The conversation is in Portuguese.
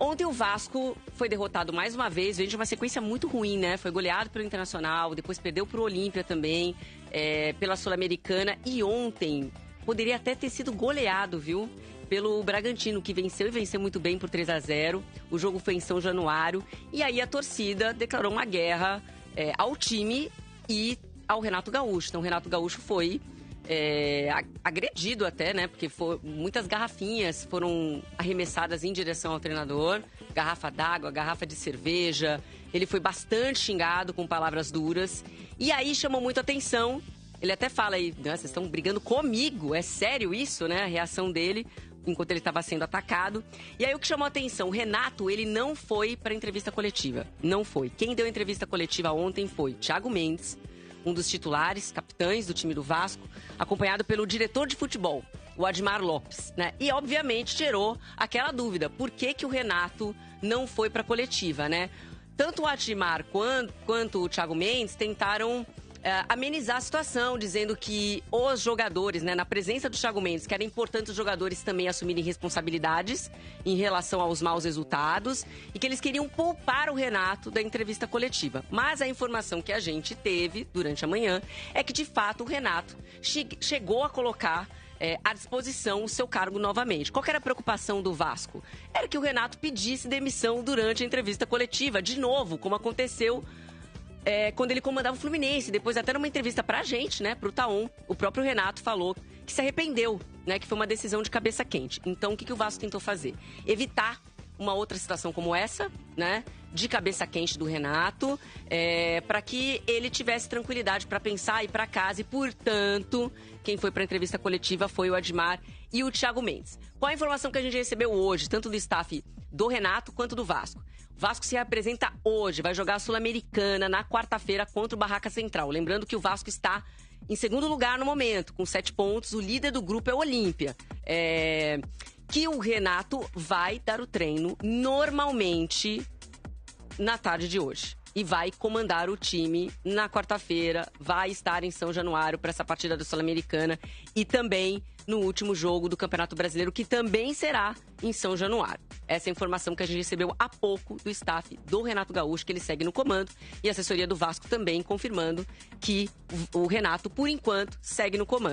Ontem o Vasco foi derrotado mais uma vez, vem de uma sequência muito ruim, né? Foi goleado pelo Internacional, depois perdeu pro Olímpia também, pela Sul-Americana. E ontem poderia até ter sido goleado, viu? Pelo Bragantino, que venceu e venceu muito bem por 3-0. O jogo foi em São Januário. E aí a torcida declarou uma guerra ao time e ao Renato Gaúcho. Então o Renato Gaúcho foi agredido até, né? Porque muitas garrafinhas foram arremessadas em direção ao treinador. Garrafa d'água, garrafa de cerveja. Ele foi bastante xingado com palavras duras. E aí chamou muito atenção. Ele até fala aí, né, vocês estão brigando comigo? É sério isso, né? A reação dele enquanto ele estava sendo atacado. E aí o que chamou a atenção, o Renato, ele não foi para a entrevista coletiva. Não foi. Quem deu a entrevista coletiva ontem foi Thiago Mendes, um dos titulares, capitães do time do Vasco, acompanhado pelo diretor de futebol, o Admar Lopes, né? E, obviamente, gerou aquela dúvida, por que que o Renato não foi para a coletiva, né? Tanto o Admar quanto o Thiago Mendes tentaram amenizar a situação, dizendo que os jogadores, né, na presença do Thiago Mendes, que era importante os jogadores também assumirem responsabilidades em relação aos maus resultados e que eles queriam poupar o Renato da entrevista coletiva. Mas a informação que a gente teve durante a manhã é que, de fato, o Renato chegou a colocar à disposição o seu cargo novamente. Qual que era a preocupação do Vasco? Era que o Renato pedisse demissão durante a entrevista coletiva, de novo, como aconteceu quando ele comandava o Fluminense. Depois, até numa entrevista pra gente, né, pro Taon, o próprio Renato falou que se arrependeu, né, que foi uma decisão de cabeça quente. Então, o que o Vasco tentou fazer? Evitar uma outra situação como essa, né, de cabeça quente do Renato, para que ele tivesse tranquilidade para pensar e ir para casa. E, portanto, quem foi para a entrevista coletiva foi o Admar e o Thiago Mendes. Qual a informação que a gente recebeu hoje, tanto do staff do Renato quanto do Vasco? O Vasco se apresenta hoje, vai jogar a Sul-Americana na quarta-feira contra o Barraca Central. Lembrando que o Vasco está em segundo lugar no momento, com 7 pontos. O líder do grupo é o Olímpia. Que o Renato vai dar o treino normalmente na tarde de hoje. E vai comandar o time na quarta-feira, vai estar em São Januário para essa partida da Sul-Americana e também no último jogo do Campeonato Brasileiro, que também será em São Januário. Essa é a informação que a gente recebeu há pouco do staff do Renato Gaúcho, que ele segue no comando, e a assessoria do Vasco também confirmando que o Renato, por enquanto, segue no comando.